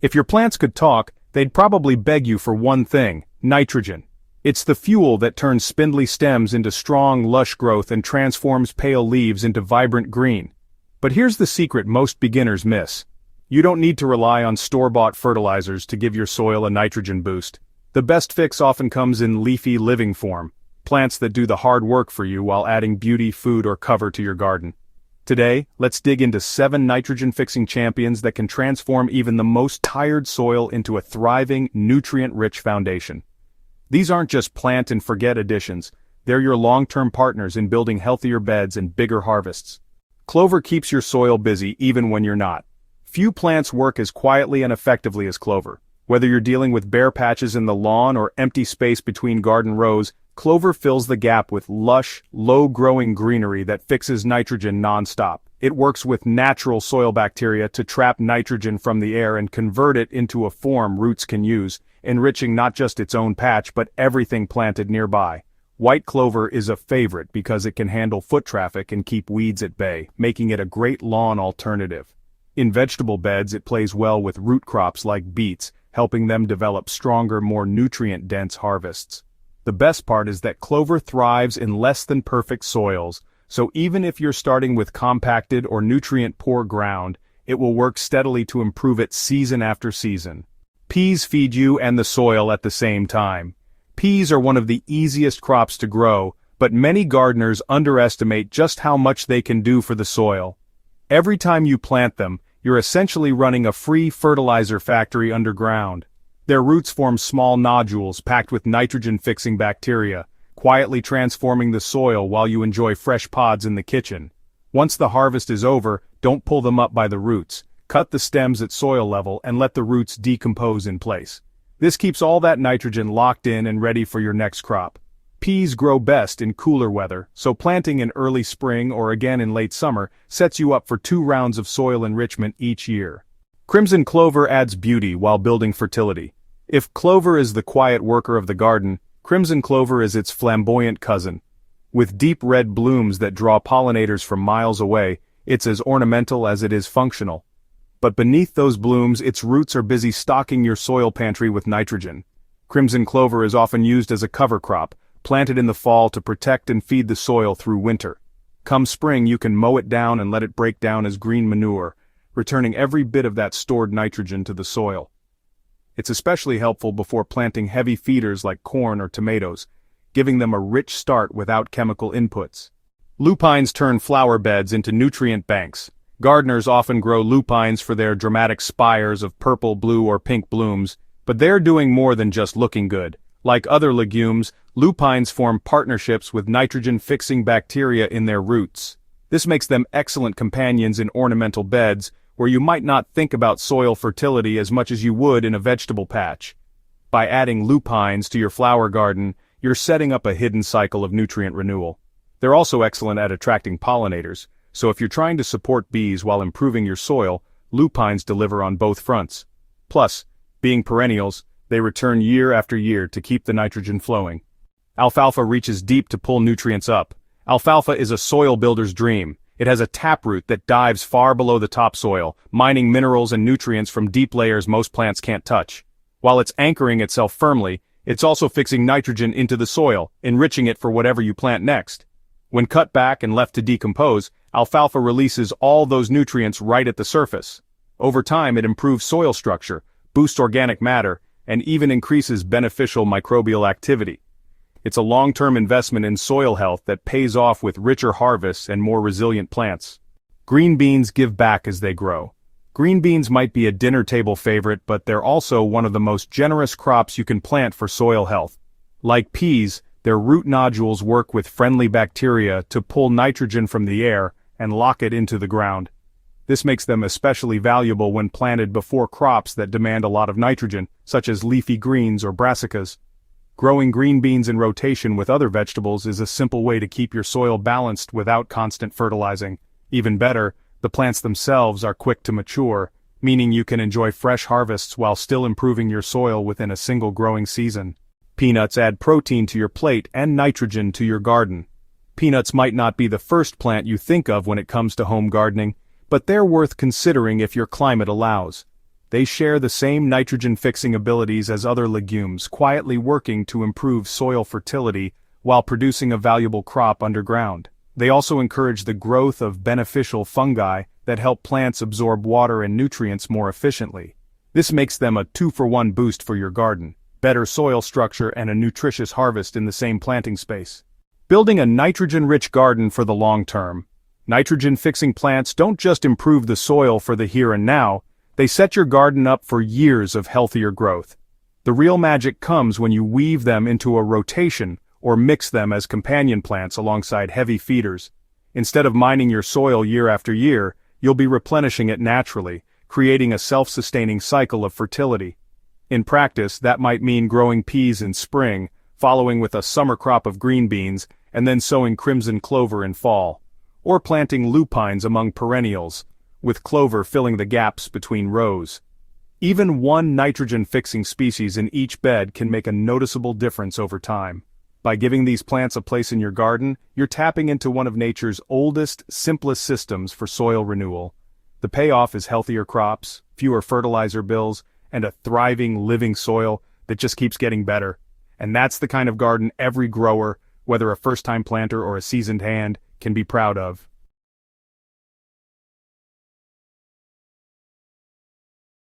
If your plants could talk, they'd probably beg you for one thing: nitrogen. It's the fuel that turns spindly stems into strong, lush growth and transforms pale leaves into vibrant green. But here's the secret most beginners miss. You don't need to rely on store-bought fertilizers to give your soil a nitrogen boost. The best fix often comes in leafy living form, plants that do the hard work for you while adding beauty, food, or cover to your garden. Today, let's dig into 7 nitrogen-fixing champions that can transform even the most tired soil into a thriving, nutrient-rich foundation. These aren't just plant-and-forget additions, they're your long-term partners in building healthier beds and bigger harvests. Clover keeps your soil busy even when you're not. Few plants work as quietly and effectively as clover. Whether you're dealing with bare patches in the lawn or empty space between garden rows, clover fills the gap with lush, low-growing greenery that fixes nitrogen non-stop. It works with natural soil bacteria to trap nitrogen from the air and convert it into a form roots can use, enriching not just its own patch but everything planted nearby. White clover is a favorite because it can handle foot traffic and keep weeds at bay, making it a great lawn alternative. In vegetable beds, it plays well with root crops like beets, helping them develop stronger, more nutrient-dense harvests. The best part is that clover thrives in less-than-perfect soils, so even if you're starting with compacted or nutrient-poor ground, it will work steadily to improve it season after season. Peas feed you and the soil at the same time. Peas are one of the easiest crops to grow, but many gardeners underestimate just how much they can do for the soil. Every time you plant them, you're essentially running a free fertilizer factory underground. Their roots form small nodules packed with nitrogen-fixing bacteria, quietly transforming the soil while you enjoy fresh pods in the kitchen. Once the harvest is over, don't pull them up by the roots. Cut the stems at soil level and let the roots decompose in place. This keeps all that nitrogen locked in and ready for your next crop. Peas grow best in cooler weather, so planting in early spring or again in late summer sets you up for 2 rounds of soil enrichment each year. Crimson clover adds beauty while building fertility. If clover is the quiet worker of the garden, crimson clover is its flamboyant cousin. With deep red blooms that draw pollinators from miles away, it's as ornamental as it is functional. But beneath those blooms, its roots are busy stocking your soil pantry with nitrogen. Crimson clover is often used as a cover crop, planted in the fall to protect and feed the soil through winter. Come spring, you can mow it down and let it break down as green manure, returning every bit of that stored nitrogen to the soil. It's especially helpful before planting heavy feeders like corn or tomatoes, giving them a rich start without chemical inputs. Lupines turn flower beds into nutrient banks. Gardeners often grow lupines for their dramatic spires of purple, blue, or pink blooms, but they're doing more than just looking good. Like other legumes, lupines form partnerships with nitrogen-fixing bacteria in their roots. This makes them excellent companions in ornamental beds, where you might not think about soil fertility as much as you would in a vegetable patch. By adding lupines to your flower garden, you're setting up a hidden cycle of nutrient renewal. They're also excellent at attracting pollinators, so if you're trying to support bees while improving your soil, lupines deliver on both fronts. Plus, being perennials, they return year after year to keep the nitrogen flowing. Alfalfa reaches deep to pull nutrients up. Alfalfa is a soil builder's dream. It has a taproot that dives far below the topsoil, mining minerals and nutrients from deep layers most plants can't touch. While it's anchoring itself firmly, it's also fixing nitrogen into the soil, enriching it for whatever you plant next. When cut back and left to decompose, alfalfa releases all those nutrients right at the surface. Over time, it improves soil structure, boosts organic matter, and even increases beneficial microbial activity. It's a long-term investment in soil health that pays off with richer harvests and more resilient plants. Green beans give back as they grow. Green beans might be a dinner table favorite, but they're also one of the most generous crops you can plant for soil health. Like peas, their root nodules work with friendly bacteria to pull nitrogen from the air and lock it into the ground. This makes them especially valuable when planted before crops that demand a lot of nitrogen, such as leafy greens or brassicas. Growing green beans in rotation with other vegetables is a simple way to keep your soil balanced without constant fertilizing. Even better, the plants themselves are quick to mature, meaning you can enjoy fresh harvests while still improving your soil within a single growing season. Peanuts add protein to your plate and nitrogen to your garden. Peanuts might not be the first plant you think of when it comes to home gardening, but they're worth considering if your climate allows. They share the same nitrogen-fixing abilities as other legumes, quietly working to improve soil fertility while producing a valuable crop underground. They also encourage the growth of beneficial fungi that help plants absorb water and nutrients more efficiently. This makes them a two-for-one boost for your garden: better soil structure and a nutritious harvest in the same planting space. Building a nitrogen-rich garden for the long term. Nitrogen-fixing plants don't just improve the soil for the here and now, they set your garden up for years of healthier growth. The real magic comes when you weave them into a rotation or mix them as companion plants alongside heavy feeders. Instead of mining your soil year after year, you'll be replenishing it naturally, creating a self-sustaining cycle of fertility. In practice, that might mean growing peas in spring, following with a summer crop of green beans, and then sowing crimson clover in fall. Or planting lupines among perennials, with clover filling the gaps between rows. Even one nitrogen-fixing species in each bed can make a noticeable difference over time. By giving these plants a place in your garden, you're tapping into one of nature's oldest, simplest systems for soil renewal. The payoff is healthier crops, fewer fertilizer bills, and a thriving, living soil that just keeps getting better. And that's the kind of garden every grower, whether a first-time planter or a seasoned hand, can be proud of.